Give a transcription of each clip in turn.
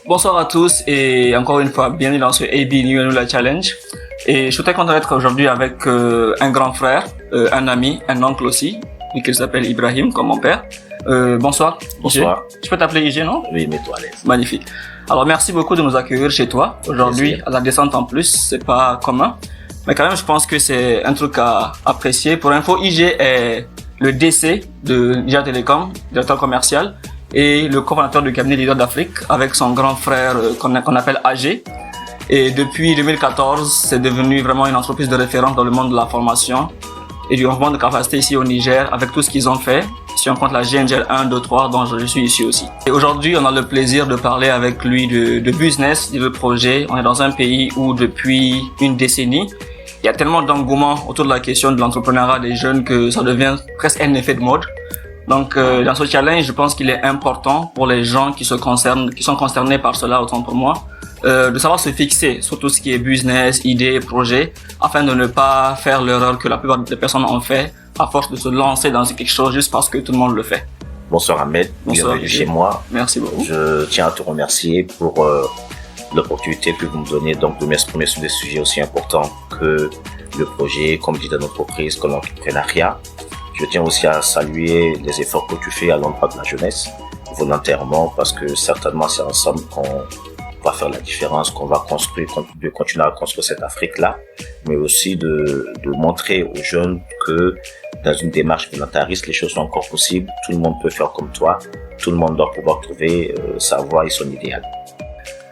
Bonsoir à tous et encore une fois, bienvenue dans ce AB New Anula Challenge. Et je suis très content d'être aujourd'hui avec un grand frère, un ami, un oncle aussi, et qui s'appelle Ibrahim, comme mon père. Bonsoir. Bonsoir. Je peux t'appeler IG, non? Oui, mets-toi à l'aise. Magnifique. Alors merci beaucoup de nous accueillir chez toi. Aujourd'hui, à la descente en plus, c'est pas commun. Mais quand même, je pense que c'est un truc à apprécier. Pour info, IG est le DC de Niger Telecom, directeur commercial, et le cofondateur du cabinet Leader d'Afrique avec son grand frère qu'on appelle AG. Et depuis 2014, c'est devenu vraiment une entreprise de référence dans le monde de la formation et du développement de capacité ici au Niger avec tout ce qu'ils ont fait. Si on compte la GNGL 1, 2, 3, dont je suis ici aussi. Et aujourd'hui, on a le plaisir de parler avec lui de business, de projet. On est dans un pays où depuis une décennie, il y a tellement d'engouement autour de la question de l'entrepreneuriat des jeunes que ça devient presque un effet de mode. Donc, dans ce challenge, je pense qu'il est important pour les gens qui sont concernés par cela, autant pour moi, de savoir se fixer sur tout ce qui est business, idées, projets, afin de ne pas faire l'erreur que la plupart des personnes ont fait à force de se lancer dans quelque chose juste parce que tout le monde le fait. Bonsoir Ahmed, bienvenue chez moi. Merci beaucoup. Je tiens à te remercier pour l'opportunité que vous me donnez donc de m'exprimer sur des sujets aussi importants que le projet, comme dit dans notre entreprise, comme l'entrepreneuriat. Je tiens aussi à saluer les efforts que tu fais à l'endroit de la jeunesse, volontairement, parce que certainement c'est ensemble qu'on va faire la différence, qu'on va construire, de continuer à construire cette Afrique-là, mais aussi de montrer aux jeunes que dans une démarche volontariste, les choses sont encore possibles, tout le monde peut faire comme toi, tout le monde doit pouvoir trouver sa voie et son idéal.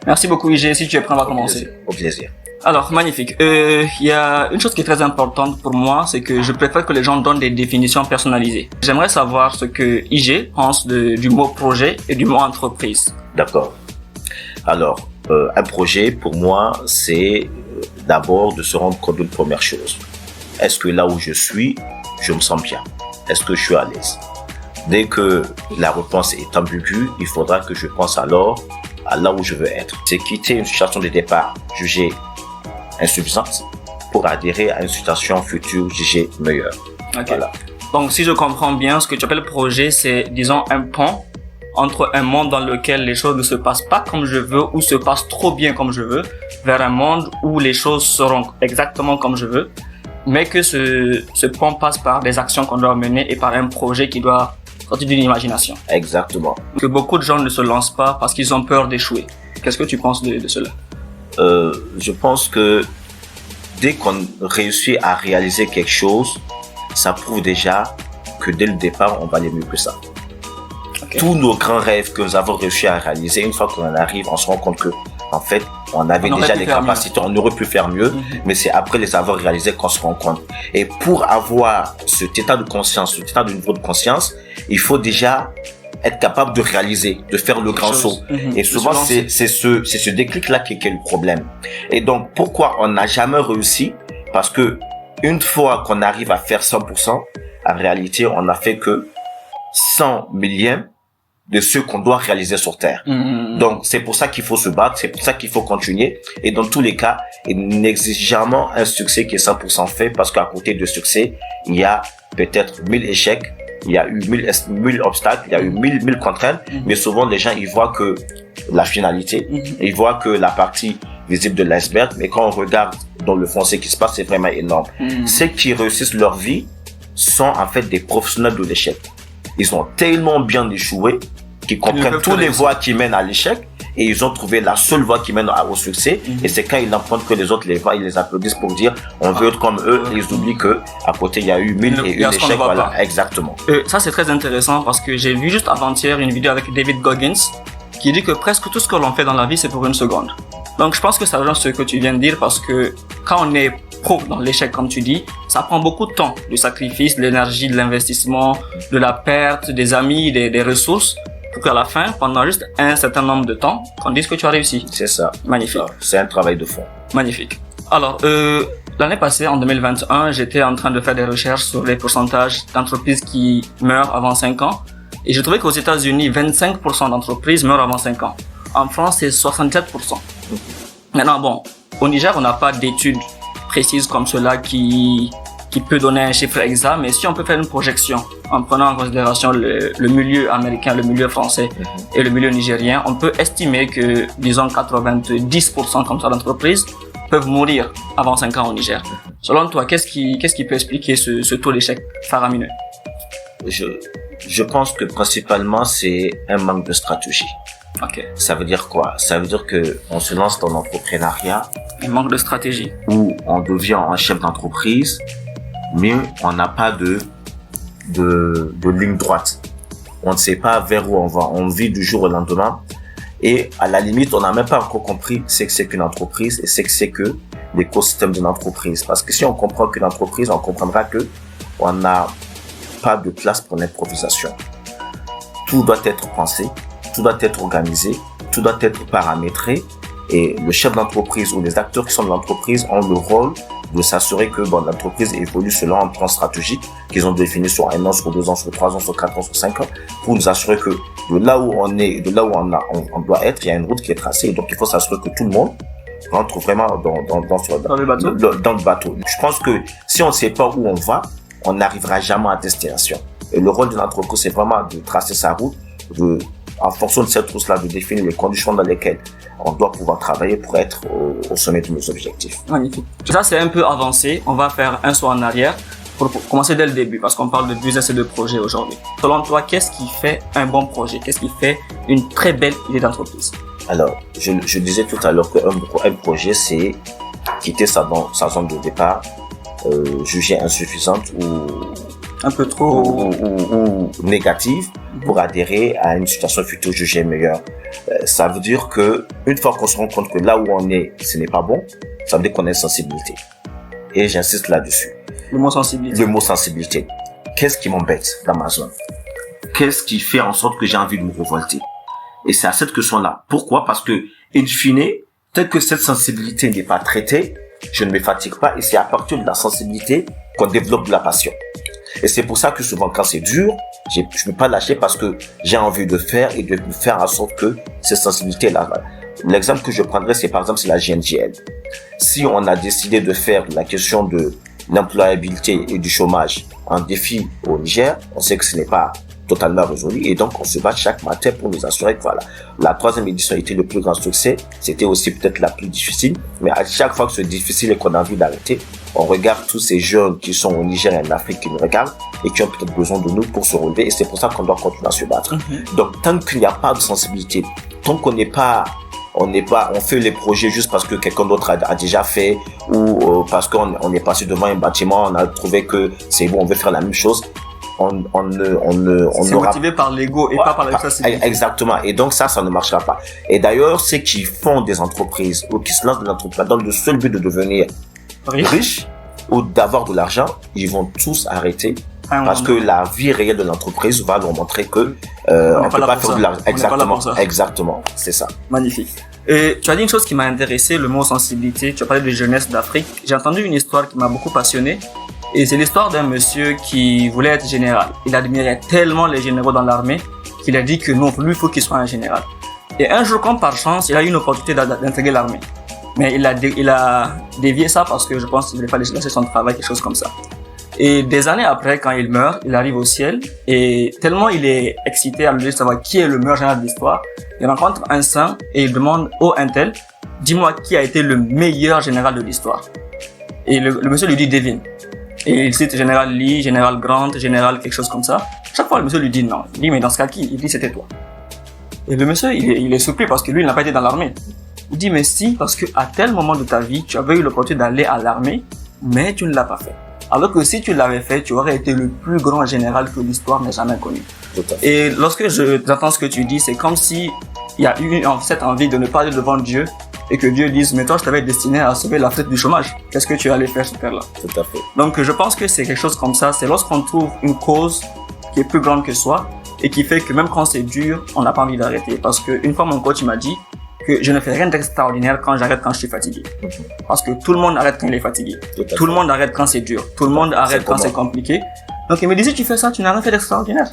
Merci beaucoup IG, si tu es prêt, on va commencer. Au plaisir. Alors, magnifique. Il y a une chose qui est très importante pour moi, c'est que je préfère que les gens donnent des définitions personnalisées. J'aimerais savoir ce que IG pense du mot projet et du mot entreprise. D'accord. Alors, un projet, pour moi, c'est d'abord de se rendre compte d'une première chose. Est-ce que là où je suis, je me sens bien? Est-ce que je suis à l'aise? Dès que la réponse est ambiguë, il faudra que je pense alors à là où je veux être. C'est quitter une situation de départ jugée insuffisante pour adhérer à une situation future jugée meilleure. Okay. Voilà. Donc, si je comprends bien, ce que tu appelles projet, c'est, disons, un pont entre un monde dans lequel les choses ne se passent pas comme je veux ou se passent trop bien comme je veux, vers un monde où les choses seront exactement comme je veux, mais que ce pont passe par des actions qu'on doit mener et par un projet qui doit sortir d'une imagination. Exactement. Que beaucoup de gens ne se lancent pas parce qu'ils ont peur d'échouer. Qu'est-ce que tu penses de cela? Je pense que dès qu'on réussit à réaliser quelque chose, ça prouve déjà que dès le départ, on va aller mieux que ça. Okay. Tous nos grands rêves que nous avons réussi à réaliser, une fois qu'on en arrive, on se rend compte que, en fait, on avait déjà les capacités, on aurait pu faire mieux, mais c'est après les avoir réalisés qu'on se rend compte. Et pour avoir cet état de conscience, cet état de niveau de conscience, il faut déjà être capable de réaliser, de faire le grand saut. Et souvent, c'est ce déclic-là qui est le problème. Et donc, pourquoi on n'a jamais réussi? Parce que une fois qu'on arrive à faire 100%, en réalité, on n'a fait que 100 millièmes de ce qu'on doit réaliser sur Terre. Donc, c'est pour ça qu'il faut se battre, c'est pour ça qu'il faut continuer. Et dans tous les cas, il n'existe jamais un succès qui est 100% fait parce qu'à côté de succès, il y a peut-être 1000 échecs, il y a eu 1000 obstacles, il y a eu 1000 contraintes, mais souvent les gens, ils voient que la finalité, ils voient que la partie visible de l'iceberg, mais quand on regarde dans le fond ce qui se passe, c'est vraiment énorme. Ceux qui réussissent leur vie sont en fait des professionnels de l'échec. Ils ont tellement bien échoué qu'ils comprennent toutes les voies qui mènent à l'échec et ils ont trouvé la seule voie qui mène au succès. Et c'est quand ils empruntent que les autres les voient, ils les applaudissent pour dire on veut être comme eux et ils oublient que à côté il y a eu 1001 échecs. Voilà, exactement. Ça c'est très intéressant parce que j'ai vu juste avant-hier une vidéo avec David Goggins qui dit que presque tout ce que l'on fait dans la vie c'est pour une seconde. Donc je pense que ça rejoint ce que tu viens de dire parce que quand on est pro dans l'échec comme tu dis, ça prend beaucoup de temps, du sacrifice, de l'énergie, de l'investissement, de la perte, des amis, des ressources, pour qu'à la fin, pendant juste un certain nombre de temps, qu'on dise que tu as réussi. C'est ça. Magnifique. C'est un travail de fond. Magnifique. Alors, l'année passée, en 2021, j'étais en train de faire des recherches sur les pourcentages d'entreprises qui meurent avant 5 ans. Et j'ai trouvé qu'aux États-Unis, 25% d'entreprises meurent avant 5 ans. En France, c'est 67%. Maintenant, bon, au Niger, on n'a pas d'études précises comme cela qui qui peut donner un chiffre exact, mais si on peut faire une projection en prenant en considération le milieu américain, le milieu français et le milieu nigérien, on peut estimer que, disons, 90% comme ça d'entreprises peuvent mourir avant 5 ans au Niger. Selon toi, qu'est-ce qui peut expliquer ce taux d'échec faramineux? Je pense que principalement c'est un manque de stratégie. Ok. Ça veut dire quoi? Ça veut dire que on se lance dans l'entrepreneuriat. Un manque de stratégie. Où on devient un chef d'entreprise, mais on n'a pas de ligne droite. On ne sait pas vers où on va. On vit du jour au lendemain. Et à la limite, on n'a même pas encore compris ce que c'est qu'une entreprise et ce que c'est que l'écosystème d'une entreprise. Parce que si on comprend qu'une entreprise, on comprendra que on n'a pas de place pour l'improvisation. Tout doit être pensé, tout doit être organisé, tout doit être paramétré. Et le chef d'entreprise ou les acteurs qui sont de l'entreprise ont le rôle de s'assurer que l'entreprise évolue selon un plan stratégique qu'ils ont défini sur 1 an, sur 2 ans, sur 3 ans, sur 4 ans, sur 5 ans, pour nous assurer que de là où on est, de là où on doit être, il y a une route qui est tracée. Et donc, il faut s'assurer que tout le monde rentre vraiment dans le bateau. Je pense que si on ne sait pas où on va, on n'arrivera jamais à destination. Et le rôle de l'entreprise, c'est vraiment de tracer sa route, en fonction de cette route-là, de définir les conditions dans lesquelles on doit pouvoir travailler pour être au sommet de nos objectifs. Magnifique. Ça, c'est un peu avancé. On va faire un saut en arrière pour commencer dès le début, parce qu'on parle de business et de projet aujourd'hui. Selon toi, qu'est-ce qui fait un bon projet? Qu'est-ce qui fait une très belle idée d'entreprise? Alors, je disais tout à l'heure qu'un projet, c'est quitter sa zone de départ, jugée insuffisante ou un peu trop ou négative pour adhérer à une situation future jugée meilleure. Ça veut dire que une fois qu'on se rend compte que là où on est, ce n'est pas bon, ça veut dire qu'on a une sensibilité. Et j'insiste là-dessus. Le mot sensibilité. Le mot sensibilité. Qu'est-ce qui m'embête dans ma zone? Qu'est-ce qui fait en sorte que j'ai envie de me révolter? Et c'est à cette question-là. Pourquoi? Parce que, in fine, tel que cette sensibilité n'est pas traitée, je ne me fatigue pas, et c'est à partir de la sensibilité qu'on développe de la passion. Et c'est pour ça que souvent quand c'est dur, je ne peux pas lâcher parce que j'ai envie de faire et de faire en sorte que cette sensibilité-là. L'exemple que je prendrais, c'est par exemple c'est la GNGL. Si on a décidé de faire la question de l'employabilité et du chômage un défi au Niger, on sait que ce n'est pas totalement résolu et donc on se bat chaque matin pour nous assurer que voilà. La 3e édition a été le plus grand succès, c'était aussi peut-être la plus difficile, mais à chaque fois que c'est difficile et qu'on a envie d'arrêter, on regarde tous ces jeunes qui sont au Niger et en Afrique qui nous regardent et qui ont peut-être besoin de nous pour se relever et c'est pour ça qu'on doit continuer à se battre. Donc tant qu'il n'y a pas de sensibilité, tant qu'on n'est pas on fait les projets juste parce que quelqu'un d'autre a déjà fait ou parce qu'on est passé devant un bâtiment, on a trouvé que c'est bon, on veut faire la même chose. C'est motivé par l'ego et pas par la sensibilité. Exactement. Et donc ça ne marchera pas. Et d'ailleurs, ceux qui font des entreprises ou qui se lancent dans l'entreprise dans le seul but de devenir riche ou d'avoir de l'argent, ils vont tous arrêter. Parce que la vie réelle de l'entreprise va leur montrer que on peut pas faire de l'argent. Exactement, c'est ça. Magnifique. Et tu as dit une chose qui m'a intéressé, le mot sensibilité. Tu as parlé de jeunesse d'Afrique. J'ai entendu une histoire qui m'a beaucoup passionné. Et c'est l'histoire d'un monsieur qui voulait être général. Il admirait tellement les généraux dans l'armée qu'il a dit que non, lui, il faut qu'il soit un général. Et un jour, comme par chance, il a eu une opportunité d'intégrer l'armée. Mais il a dévié ça parce que je pense qu'il ne voulait pas laisser son travail, quelque chose comme ça. Et des années après, quand il meurt, il arrive au ciel et tellement il est excité à lui de savoir qui est le meilleur général de l'histoire, il rencontre un saint et il demande au Intel, dis-moi qui a été le meilleur général de l'histoire. Et le monsieur lui dit devine. Et il cite général Lee, général Grant, général quelque chose comme ça. Chaque fois le monsieur lui dit non. Il dit mais dans ce cas qui? Il dit c'était toi. Et le monsieur il est surpris parce que lui il n'a pas été dans l'armée. Il dit mais si, parce que à tel moment de ta vie tu avais eu l'opportunité d'aller à l'armée, mais tu ne l'as pas fait. Alors que si tu l'avais fait, tu aurais été le plus grand général que l'histoire n'ait jamais connu. Et lorsque j'entends ce que tu dis, c'est comme si il y a eu cette envie de ne pas aller devant Dieu et que Dieu dise, mais toi, je t'avais destiné à sauver l'Afrique du chômage. Qu'est-ce que tu allais faire sur terre-là? Tout à fait. Donc, je pense que c'est quelque chose comme ça. C'est lorsqu'on trouve une cause qui est plus grande que soi et qui fait que même quand c'est dur, on n'a pas envie d'arrêter. Parce que une fois, mon coach m'a dit que je ne fais rien d'extraordinaire quand j'arrête quand je suis fatigué. Parce que tout le monde arrête quand il est fatigué. Tout le monde arrête quand c'est dur. Tout le monde arrête quand c'est compliqué. Donc, il me disait, tu fais ça, tu n'as rien fait d'extraordinaire.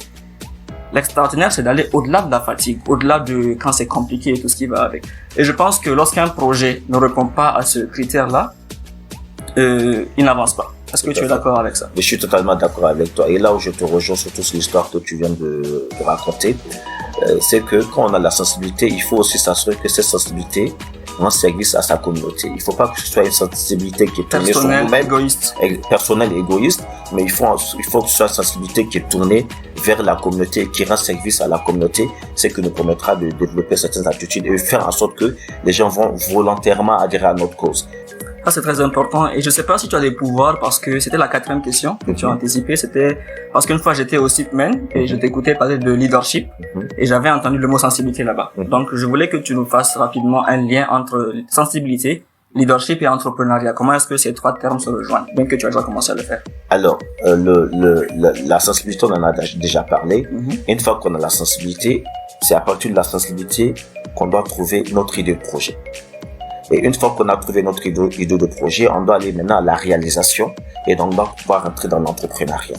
L'extraordinaire, c'est d'aller au-delà de la fatigue, au-delà de quand c'est compliqué et tout ce qui va avec. Et je pense que lorsqu'un projet ne répond pas à ce critère-là, il n'avance pas. Est-ce que tu es d'accord avec ça? Je suis totalement d'accord avec toi. Et là où je te rejoins surtout sur l'histoire que tu viens de raconter, c'est que quand on a la sensibilité, il faut aussi s'assurer que cette sensibilité rend service à sa communauté. Il ne faut pas que ce soit une sensibilité qui est tournée sur nous-mêmes, personnelle et égoïste, mais il faut que ce soit une sensibilité qui est tournée vers la communauté, qui rend service à la communauté, c'est que nous permettra de développer certaines attitudes et faire en sorte que les gens vont volontairement adhérer à notre cause. Ça, c'est très important. Et je sais pas si tu as des pouvoirs parce que c'était la 4e question que tu as anticipée. C'était parce qu'une fois j'étais au CIPMEN et je t'écoutais parler de leadership et j'avais entendu le mot sensibilité là-bas. Donc, je voulais que tu nous fasses rapidement un lien entre sensibilité, leadership et entrepreneuriat. Comment est-ce que ces 3 termes se rejoignent, bien que tu as déjà commencé à le faire? Alors, la sensibilité, on en a déjà parlé. Une fois qu'on a la sensibilité, c'est à partir de la sensibilité qu'on doit trouver notre idée de projet. Et une fois qu'on a trouvé notre idée de projet, on doit aller maintenant à la réalisation et donc on doit pouvoir entrer dans l'entrepreneuriat.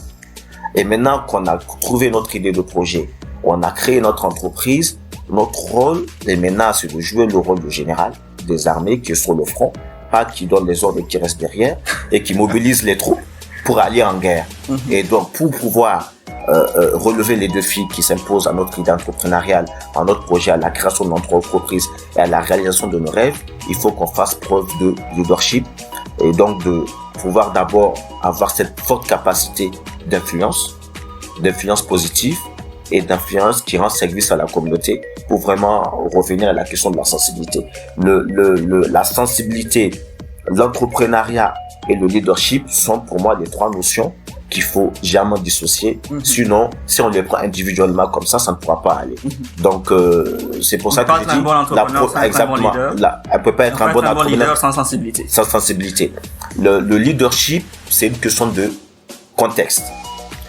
Et maintenant qu'on a trouvé notre idée de projet, on a créé notre entreprise, notre rôle est maintenant c'est de jouer le rôle de général des armées qui est sur le front, pas qui donne les ordres et qui reste derrière et qui mobilise les troupes pour aller en guerre. Et donc pour pouvoir relever les défis qui s'imposent à notre idée entrepreneuriale, à notre projet, à la création de notre entreprise et à la réalisation de nos rêves, il faut qu'on fasse preuve de leadership et donc de pouvoir d'abord avoir cette forte capacité d'influence positive et d'influence qui rend service à la communauté pour vraiment revenir à la question de la sensibilité. La sensibilité, l'entrepreneuriat et le leadership sont pour moi les 3 notions qu'il faut jamais dissocier. Sinon, si on les prend individuellement comme ça ne pourra pas aller. Donc, c'est pour ça que je dis, exactement, elle peut pas être un bon leader sans sensibilité. Sans sensibilité. Le leadership, c'est une question de contexte.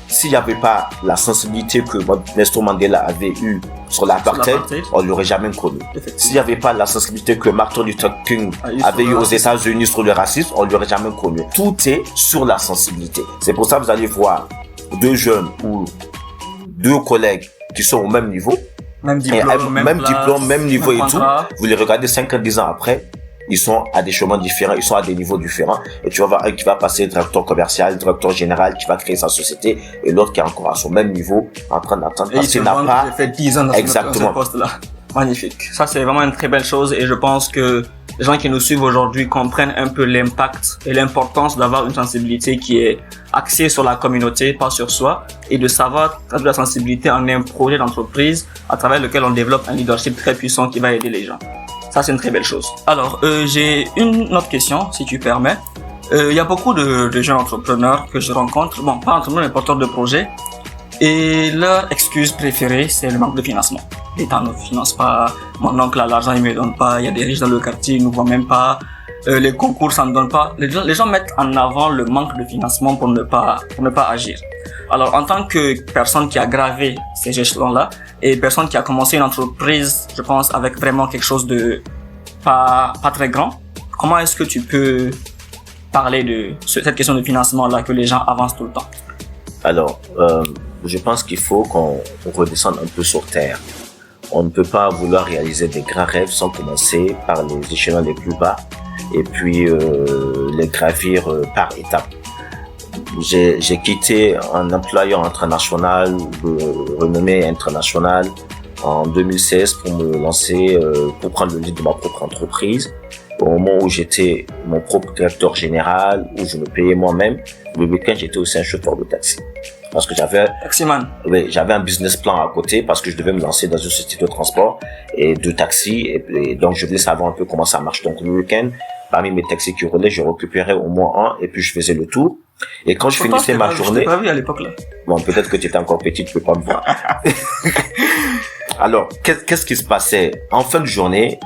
S'il n'y avait pas la sensibilité que Nelson Mandela avait eue sur l'apartheid, on ne l'aurait jamais connu. S'il n'y avait pas la sensibilité que Martin Luther King avait eue aux États-Unis sur le racisme, on ne l'aurait jamais connu. Tout est sur la sensibilité. C'est pour ça que vous allez voir 2 jeunes ou 2 collègues qui sont au même niveau, même diplôme, même niveau et tout. Vous les regardez 5 ans, 10 ans après, ils sont à des chemins différents, ils sont à des niveaux différents. Et tu vas voir un qui va passer directeur commercial, directeur général, qui va créer sa société, et l'autre qui est encore à son même niveau, en train d'attendre. Parce qu'il n'a pas fait 10 ans dans exactement ce poste-là. Magnifique. Ça, c'est vraiment une très belle chose, et je pense que les gens qui nous suivent aujourd'hui comprennent un peu l'impact et l'importance d'avoir une sensibilité qui est axée sur la communauté, pas sur soi, et de savoir traduire la sensibilité en un projet d'entreprise à travers lequel on développe un leadership très puissant qui va aider les gens. Ça, c'est une très belle chose. Alors, j'ai une autre question, si tu permets. Il y a beaucoup de jeunes entrepreneurs que je rencontre, bon, pas entrepreneurs, mais porteurs de projets, et leur excuse préférée, c'est le manque de financement. L'État ne finance pas, mon oncle a l'argent, il me donne pas, il y a des riches dans le quartier, ils ne voient même pas, les concours, ça ne donne pas. Les gens mettent en avant le manque de financement pour ne pas agir. Alors, en tant que personne qui a gravé ces échelons-là, et personne qui a commencé une entreprise, je pense, avec vraiment quelque chose de pas très grand, comment est-ce que tu peux parler de cette question de financement-là, que les gens avancent tout le temps? Alors, je pense qu'il faut qu'on redescende un peu sur terre. On ne peut pas vouloir réaliser des grands rêves sans commencer par les échelons les plus bas et puis les gravir par étapes. J'ai quitté un employeur international de renommée internationale en 2016 pour me lancer, pour prendre le lead de ma propre entreprise. Au moment où j'étais mon propre directeur général, où je me payais moi-même, le week-end j'étais aussi un chauffeur de taxi. Parce que j'avais un business plan à côté parce que je devais me lancer dans une société de transport et de taxi et donc je voulais savoir un peu comment ça marche. Donc le week-end, parmi mes taxis qui roulaient, je récupérais au moins un et puis je faisais le tour. Et quand je finissais ma journée, je t'ai pas vu à l'époque là. Bon, peut-être que tu étais encore petit, tu peux pas me voir. Alors, qu'est-ce qui se passait? En fin de journée,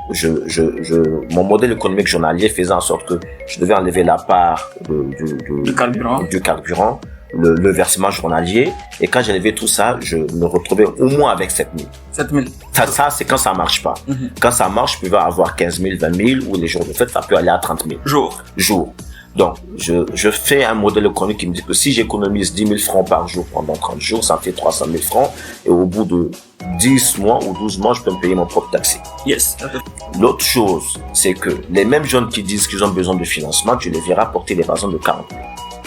mon modèle économique journalier faisait en sorte que je devais enlever la part du carburant, le versement journalier. Et quand j'enlevais tout ça, je me retrouvais au moins avec 7 000. 7 000. Ça, c'est quand ça marche pas. Quand ça marche, je pouvais avoir 15 000, 20 000, ou les jours de fête, ça peut aller à 30 000. Jour. Donc, je fais un modèle économique qui me dit que si j'économise 10 000 francs par jour pendant 30 jours, ça me fait 300 000 francs. Et au bout de 10 mois ou 12 mois, je peux me payer mon propre taxi. Yes. L'autre chose, c'est que les mêmes jeunes qui disent qu'ils ont besoin de financement, tu les verras porter des bazins de 40 000.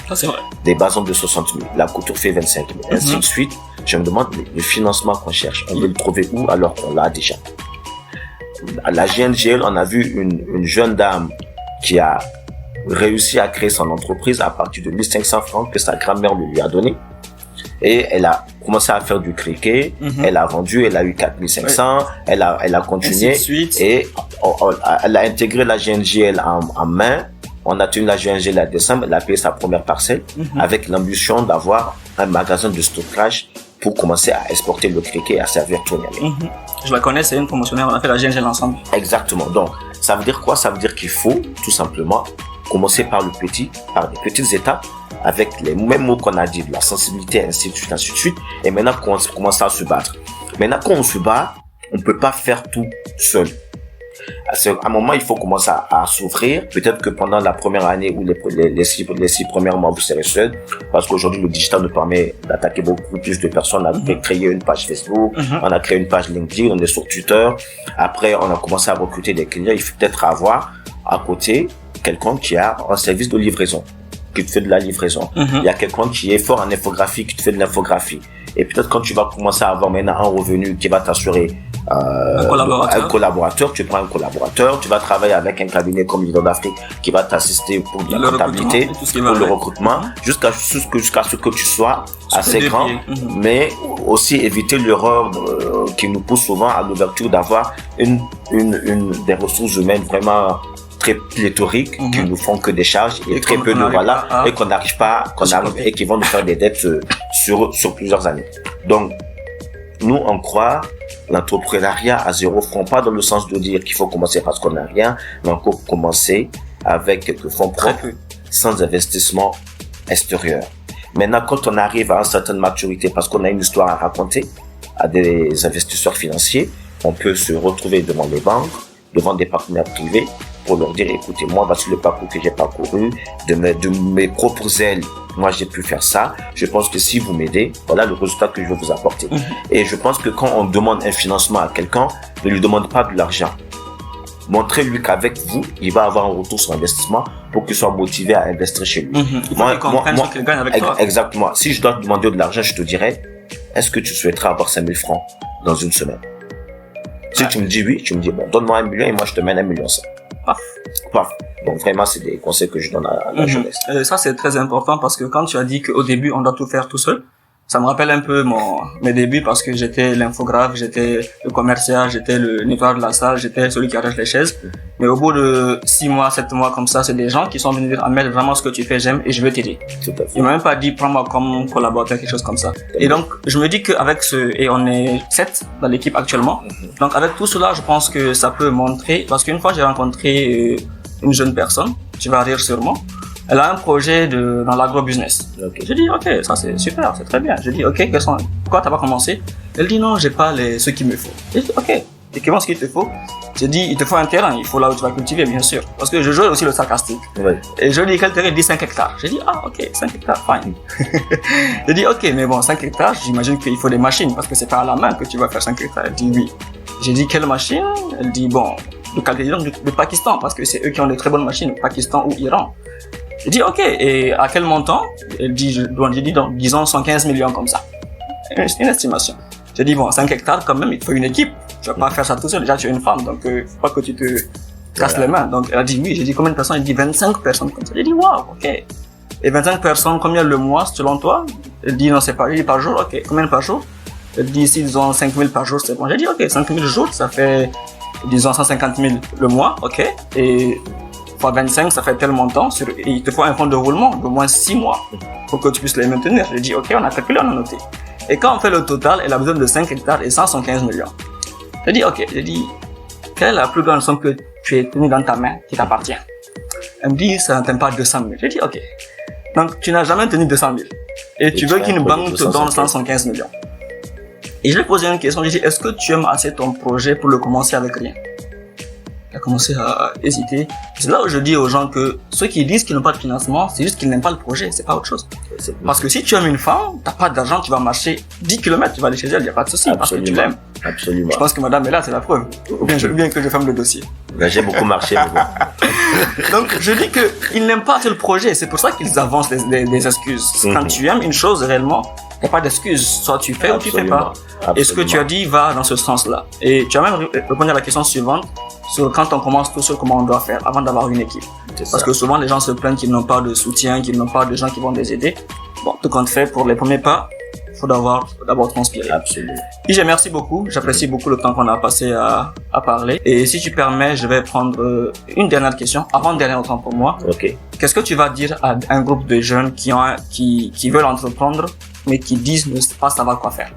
Ça, c'est vrai. Des bazins de 60 000. La couture fait 25 000. Ainsi de suite. Je me demande le financement qu'on cherche. On veut le trouver où alors qu'on l'a déjà? À la GNGL, on a vu une jeune dame qui a réussi à créer son entreprise à partir de 1500 francs que sa grand-mère lui a donné. Et elle a commencé à faire du cricket, elle a vendu, elle a eu 4500, elle a continué et elle a intégré la GNGL en main. On a tenu la GNGL à décembre, elle a payé sa première parcelle avec l'ambition d'avoir un magasin de stockage pour commencer à exporter le cricket et à servir tout le monde. Je la connais, c'est une promotionnaire, on a fait la GNGL ensemble. Exactement. Donc, ça veut dire quoi? Ça veut dire qu'il faut tout simplement commencer par le petit, par des petites étapes, avec les mêmes mots qu'on a dit, de la sensibilité, ainsi de suite, ainsi de suite. Et maintenant, qu'on commence à se battre. Maintenant, quand on se bat, on ne peut pas faire tout seul. À un moment, il faut commencer à s'ouvrir. Peut-être que pendant la première année ou les six premiers mois, vous serez seul. Parce qu'aujourd'hui, le digital nous permet d'attaquer beaucoup plus de personnes. On a créé une page Facebook, on a créé une page LinkedIn, on est sur Twitter. Après, on a commencé à recruter des clients. Il faut peut-être avoir à côté quelqu'un qui a un service de livraison, qui te fait de la livraison. Il y a quelqu'un qui est fort en infographie, qui te fait de l'infographie. Et peut-être quand tu vas commencer à avoir maintenant un revenu qui va t'assurer un collaborateur, tu prends un collaborateur, tu vas travailler avec un cabinet comme Lido d'Afrique qui va t'assister pour la comptabilité, pour le recrutement, jusqu'à ce que tu sois assez grand, mais aussi éviter l'erreur qui nous pousse souvent à l'ouverture d'avoir des ressources humaines vraiment très pléthoriques qui nous font que des charges et très peu de voilà et qu'on n'arrive pas et qui vont nous faire des dettes sur plusieurs années. Donc nous on croit l'entrepreneuriat à 0 franc, pas dans le sens de dire qu'il faut commencer parce qu'on n'a rien, mais encore commencer avec quelques fonds propres sans investissement extérieur. Maintenant, quand on arrive à une certaine maturité, parce qu'on a une histoire à raconter à des investisseurs financiers, on peut se retrouver devant les banques, devant des partenaires privés, pour leur dire, écoutez, moi, voici le parcours que j'ai parcouru, de mes propres ailes, moi, j'ai pu faire ça. Je pense que si vous m'aidez, voilà le résultat que je vais vous apporter. Et je pense que quand on demande un financement à quelqu'un, ne lui demande pas de l'argent. Montrez-lui qu'avec vous, il va avoir un retour sur investissement pour qu'il soit motivé à investir chez lui. Il faut qu'il comprenne ce qu'il gagne avec toi. Exactement. Si je dois te demander de l'argent, je te dirais, est-ce que tu souhaiterais avoir 5 000 francs dans une semaine? Si tu me dis oui, tu me dis, bon, donne-moi 1 million et moi, je te mène 1 million ça. Paf. Donc vraiment, c'est des conseils que je donne à la jeunesse. Ça, c'est très important parce que quand tu as dit qu'au début, on doit tout faire tout seul, ça me rappelle un peu mes débuts parce que j'étais l'infographe, j'étais le commercial, j'étais le nettoyeur de la salle, j'étais celui qui arrache les chaises. Mais au bout de 6 mois, 7 mois comme ça, c'est des gens qui sont venus dire, Ahmed, vraiment ce que tu fais, j'aime et je veux t'aider. Ils m'ont même pas dit, prends-moi comme collaborateur, quelque chose comme ça. Et donc, je me dis qu'avec et on est 7 dans l'équipe actuellement. Donc, avec tout cela, je pense que ça peut montrer, parce qu'une fois, j'ai rencontré une jeune personne, tu vas rire sûrement. Elle a un projet dans l'agro-business. J'ai dit, ok, ça c'est super, c'est très bien. J'ai dit, ok, pourquoi t'as pas commencé? Elle dit, non, j'ai pas ce qu'il me faut. J'ai dit, ok, et comment est-ce qu'il te faut? J'ai dit, il te faut un terrain, il faut là où tu vas cultiver, bien sûr. Parce que je joue aussi le sarcastique. Et je lui dis, quel terrain? Il dit 5 hectares. J'ai dit, ah, ok, 5 hectares, fine. J'ai dit, ok, mais bon, 5 hectares, j'imagine qu'il faut des machines, parce que c'est pas à la main que tu vas faire 5 hectares. Elle dit, oui. J'ai dit, quelle machine? Elle dit, bon, du Pakistan, parce que c'est eux qui ont des très bonnes machines, Pakistan ou Iran. J'ai dit, ok, et à quel montant? Elle dit, j'ai dit, donc, disons 115 millions comme ça. C'est une estimation. J'ai dit, bon, 5 hectares quand même, il te faut une équipe. Tu vas pas faire ça tout seul. Déjà, tu es une femme, donc faut pas que tu te casses les mains. Donc, elle a dit oui. J'ai dit, combien de personnes? Elle dit 25 personnes comme ça. J'ai dit, waouh, ok. Et 25 personnes, combien le mois, selon toi? Elle dit, non, c'est pas, dit par jour, ok. Combien par jour? Elle dit, si ils ont 5 000 par jour, c'est bon. J'ai dit, ok, 5 000 jours, ça fait, disons, 150 000 le mois, ok. Et fois 25, ça fait tel montant, et il te faut un fonds de roulement de moins 6 mois pour que tu puisses les maintenir. J'ai dit, ok, on a calculé, on a noté. Et quand on fait le total, elle a besoin de 5 hectares et 115 millions. J'ai dit, ok, quelle est la plus grande somme que tu as tenue dans ta main qui t'appartient? Elle me dit, ça n'atteint pas 200 000. J'ai dit, ok. Donc, tu n'as jamais tenu 200 000. Et tu veux qu'une banque te donne 115 millions. Et je lui ai posé une question, j'ai dit, est-ce que tu aimes assez ton projet pour le commencer avec rien? il a commencé à hésiter. C'est là où je dis aux gens que ceux qui disent qu'ils n'ont pas de financement, c'est juste qu'ils n'aiment pas le projet, c'est pas autre chose. Parce que si tu aimes une femme, t'as pas d'argent, tu vas marcher 10 km, tu vas aller chez elle, il n'y a pas de souci, parce que tu l'aimes. Absolument. Je pense que madame est là, c'est la preuve. Bien que je ferme le dossier. J'ai beaucoup marché. Donc, je dis que ils n'aiment pas le projet, c'est pour ça qu'ils avancent des excuses. Quand tu aimes une chose réellement, il n'y a pas d'excuse. Soit tu fais ou tu fais pas. Et ce que tu as dit va dans ce sens-là. Et tu as même répondu à la question suivante sur quand on commence tout seul, comment on doit faire avant d'avoir une équipe. Parce que souvent, les gens se plaignent qu'ils n'ont pas de soutien, qu'ils n'ont pas de gens qui vont les aider. Bon, tout compte fait, pour les premiers pas, il faut d'abord transpirer. Absolument. Et merci beaucoup. J'apprécie beaucoup le temps qu'on a passé à parler. Et si tu permets, je vais prendre une dernière question, avant-dernière autant pour moi. Ok. Qu'est-ce que tu vas dire à un groupe de jeunes qui veulent entreprendre, mais qui disent ne pas savoir quoi faire?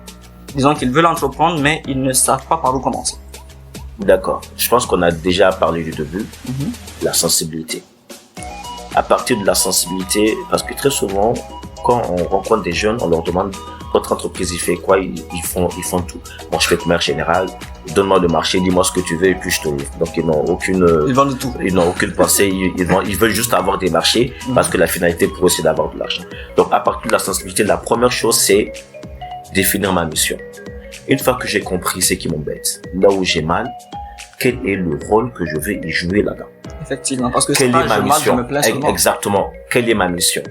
Disons qu'ils veulent entreprendre, mais ils ne savent pas par où commencer. D'accord. Je pense qu'on a déjà parlé du début, la sensibilité. À partir de la sensibilité, parce que très souvent, quand on rencontre des jeunes, on leur demande votre entreprise, il fait quoi? Ils font tout. Bon, je fais commerce général, donne-moi le marché, dis-moi ce que tu veux et puis je te livre. Donc ils n'ont aucune, ils vendent tout. Ils n'ont aucune pensée, ils veulent juste avoir des marchés parce que la finalité pour eux c'est d'avoir de l'argent. Donc à partir de la sensibilité, la première chose c'est définir ma mission. Une fois que j'ai compris ce qui m'embête, là où j'ai mal, quel est le rôle que je vais y jouer là-dedans? Effectivement, parce que quelle est ma mission? Je me place exactement. Quelle est ma mission?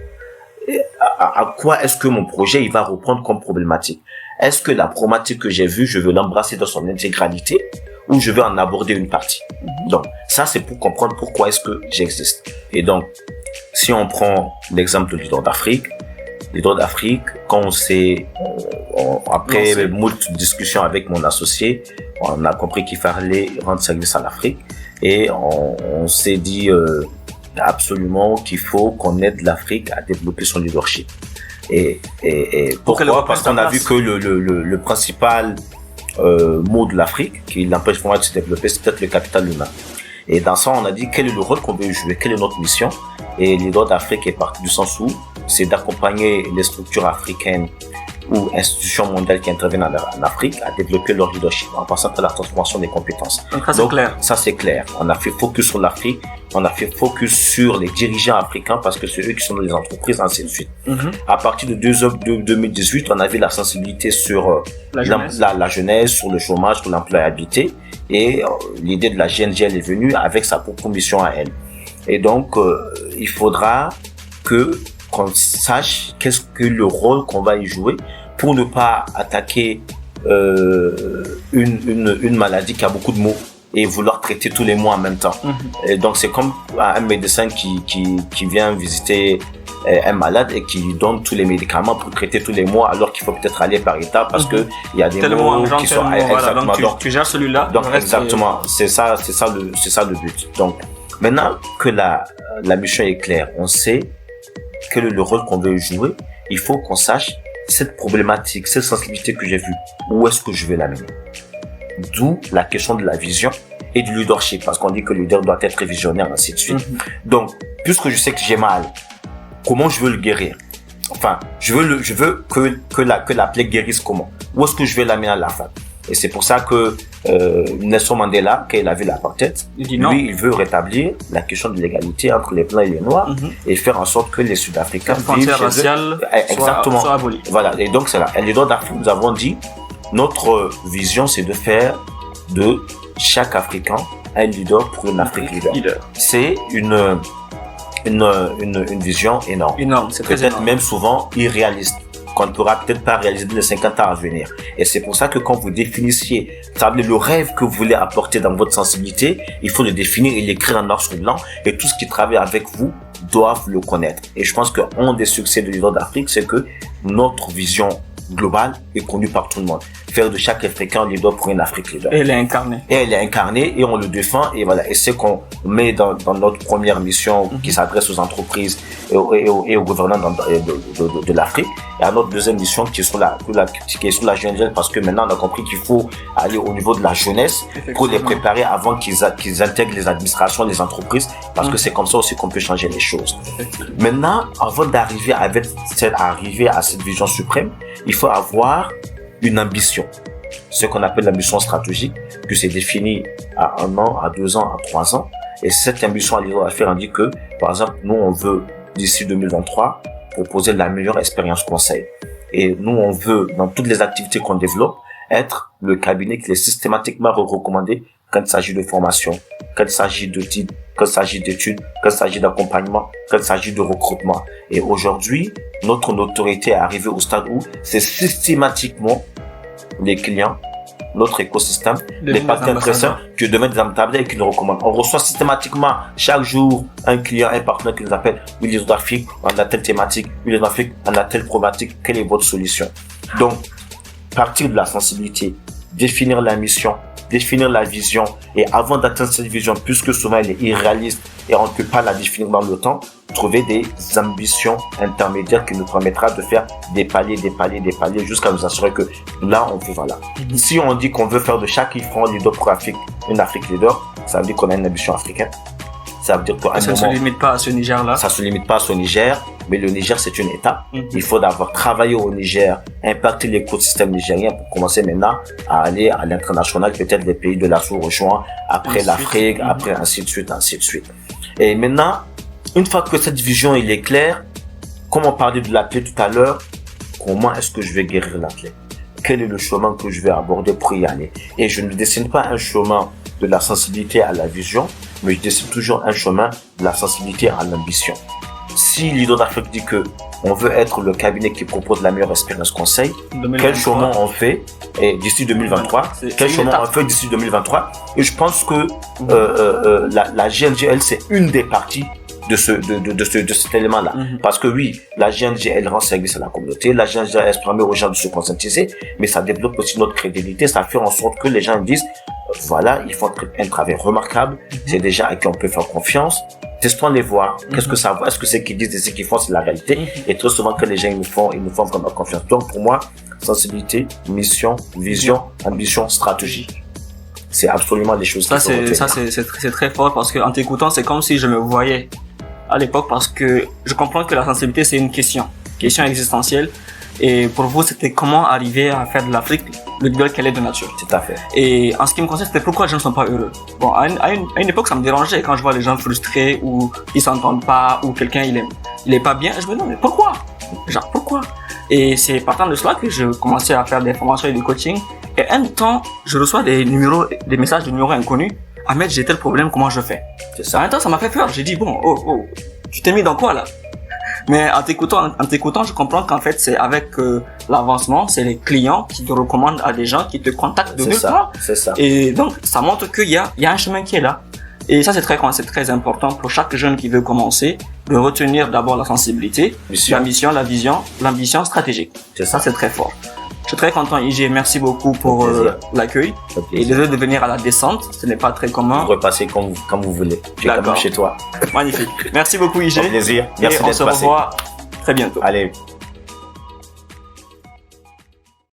À quoi est-ce que mon projet il va reprendre comme problématique? Est-ce que la problématique que j'ai vue, je veux l'embrasser dans son intégralité ou je veux en aborder une partie? Donc, ça c'est pour comprendre pourquoi est-ce que j'existe. Et donc, si on prend l'exemple de Leader d'Afrique, quand on s'est, après moult discussions avec mon associé, on a compris qu'il fallait rendre service à l'Afrique et on s'est dit absolument qu'il faut qu'on aide l'Afrique à développer son leadership. Et pourquoi? Parce qu'on a vu que le principal mot de l'Afrique qui l'empêche vraiment de se développer, c'est peut-être le capital humain. Et dans ça, on a dit quel est le rôle qu'on veut jouer, quelle est notre mission. Et Leader d'Afrique est parti du sens où c'est d'accompagner les structures africaines ou institutions mondiales qui interviennent en Afrique à développer leur leadership en passant par la transformation des compétences. Donc ça c'est clair. On a fait focus sur l'Afrique, on a fait focus sur les dirigeants africains parce que c'est eux qui sont dans les entreprises, ainsi de suite. À partir de 2018, on avait la sensibilité sur la jeunesse, sur le chômage, sur l'employabilité et l'idée de la GNG est venue avec sa propre mission à elle. Et donc, il faudra qu'on sache qu'est-ce que le rôle qu'on va y jouer pour ne pas attaquer une maladie qui a beaucoup de mots et vouloir traiter tous les mots en même temps. Et donc, c'est comme un médecin qui vient visiter un malade et qui donne tous les médicaments pour traiter tous les mots alors qu'il faut peut-être aller par étapes parce que il y a des mots qui sont exactement. Donc, tu gères celui-là. Donc, exactement. C'est ça le but. Donc, maintenant que la mission est claire, on sait quel est le rôle qu'on veut jouer, il faut qu'on sache cette problématique, cette sensibilité que j'ai vue, où est-ce que je vais l'amener? D'où la question de la vision et du leadership, parce qu'on dit que le leader doit être visionnaire, ainsi de suite. Donc, puisque je sais que j'ai mal, comment je veux le guérir? Enfin, je veux que la plaie guérisse comment? Où est-ce que je vais l'amener à la fin? Et c'est pour ça que Nelson Mandela, quand il a vu l'apartheid, lui, il veut rétablir la question de l'égalité entre les blancs et les noirs et faire en sorte que les Sud-Africains vivent chez eux. Exactement. Soit abolie. Voilà. Et donc c'est là. Et les leaders d'Afrique, nous avons dit, notre vision, c'est de faire de chaque Africain un leader pour une Afrique leader. C'est une vision énorme. C'est très peut-être énorme. même souvent irréaliste, qu'on ne pourra peut-être pas réaliser dans les 50 ans à venir. Et c'est pour ça que quand vous définissiez, savez, le rêve que vous voulez apporter dans votre sensibilité, il faut le définir et l'écrire en noir sur blanc. Et tout ce qui travaille avec vous doivent le connaître. Et je pense qu'un des succès de Leader d'Afrique, c'est que notre vision globale est connue par tout le monde. Faire de chaque Africain leader pour une Afrique leader. Et elle est incarnée. Et elle est incarnée et on le défend et voilà. Et c'est qu'on met dans notre première mission qui s'adresse aux entreprises et aux gouvernants de l'Afrique. Et à notre deuxième mission qui est sur la jeunesse parce que maintenant on a compris qu'il faut aller au niveau de la jeunesse pour les préparer avant qu'ils intègrent les administrations, les entreprises parce que c'est comme ça aussi qu'on peut changer les choses. Maintenant, avant d'arriver à cette vision suprême, il faut avoir une ambition. ce qu'on appelle l'ambition stratégique, que c'est défini à 1 an, à 2 ans, à 3 ans. Et cette ambition à l'idée d'affaires indique que, par exemple, nous, on veut, d'ici 2023, proposer la meilleure expérience conseil. Et nous, on veut, dans toutes les activités qu'on développe, être le cabinet qui est systématiquement recommandé quand il s'agit de formation, quand il s'agit d'audit, quand il s'agit d'études, quand il s'agit d'accompagnement, quand il s'agit de recrutement. Et aujourd'hui, notre notoriété est arrivée au stade où c'est systématiquement les clients, notre écosystème, les partenaires intéressants qui demandent des ambassadeurs et qui nous recommandent. On reçoit systématiquement chaque jour un client, un partenaire qui nous appelle. Oui, les autres Afrique, on a telle thématique. Oui, les autres Afrique, on a telle problématique. Quelle est votre solution? Donc, partir de la sensibilité, définir la mission, définir la vision, et avant d'atteindre cette vision, puisque souvent elle est irréaliste et on ne peut pas la définir dans le temps, trouver des ambitions intermédiaires qui nous permettra de faire des paliers jusqu'à nous assurer que là on veut, voilà. Si on dit qu'on veut faire de chaque IFRAN leader pour Afrique une Afrique leader, ça veut dire qu'on a une ambition africaine. Ça veut dire qu'à un moment, ça ne se limite pas à ce Niger-là. Ça se limite pas à ce Niger, mais le Niger, c'est une étape. Il faut d'abord travailler au Niger, impacter l'écosystème nigérien pour commencer maintenant à aller à l'international, peut-être les pays de la sous-région, après l'Afrique, après ainsi de suite, ainsi de suite. Et maintenant, une fois que cette vision il est claire, comme on parlait de l'athlète tout à l'heure, comment est-ce que je vais guérir l'athlète? Quel est le chemin que je vais aborder pour y aller? Et je ne dessine pas un chemin de la sensibilité à la vision, mais je dessine toujours un chemin de la sensibilité à l'ambition. Si Leader d'Afrique dit que on veut être le cabinet qui propose la meilleure expérience conseil, 2023. Quel chemin on fait et d'ici 2023? Quel chemin on fait d'ici 2023? Et je pense que la GNGL, c'est une des parties de cet élément-là. Parce que oui, la GNGL rend service à la communauté, la GNGL permet aux gens de se conscientiser, mais ça développe aussi notre crédibilité, ça fait en sorte que les gens disent, voilà, ils font un travail remarquable, c'est des gens à qui on peut faire confiance, testons les voir, qu'est-ce que ça vaut, est-ce que ce qu'ils disent et ce qu'ils font, c'est la réalité, et très souvent que les gens ils nous font vraiment confiance. Donc pour moi, sensibilité, mission, vision, ambition, stratégie. C'est absolument les choses c'est très fort parce que en t'écoutant, c'est comme si je me voyais à l'époque parce que je comprends que la sensibilité c'est une question existentielle. Et pour vous, c'était comment arriver à faire de l'Afrique le leader qu'elle est de nature. Tout à fait. Et en ce qui me concerne, c'était pourquoi les gens ne sont pas heureux. Bon, à une époque, ça me dérangeait quand je vois les gens frustrés ou ils s'entendent pas ou quelqu'un il est pas bien. Je me dis mais pourquoi? Genre pourquoi? Et c'est partant de cela que je commençais à faire des formations et du coaching. Et un temps, je reçois des messages de numéros inconnus. Ahmed, j'ai tel problème, comment je fais? C'est ça. En même temps, ça m'a fait peur. J'ai dit bon, tu t'es mis dans quoi là? Mais en t'écoutant, je comprends qu'en fait, c'est avec l'avancement, c'est les clients qui te recommandent à des gens qui te contactent de nulle part. C'est ça. Et donc, ça montre qu'il y a un chemin qui est là. Et ça, c'est très important pour chaque jeune qui veut commencer, de retenir d'abord la sensibilité, la mission, la vision, l'ambition stratégique. C'est ça, c'est très fort. Je suis très content, IG. Merci beaucoup pour l'accueil. Et désolé de venir à la descente. Ce n'est pas très commun. Vous repassez comme vous voulez. Tu es comme chez toi. Magnifique. Merci beaucoup, IG. Au plaisir. Merci d'être passé. Et on se revoit très bientôt. Allez.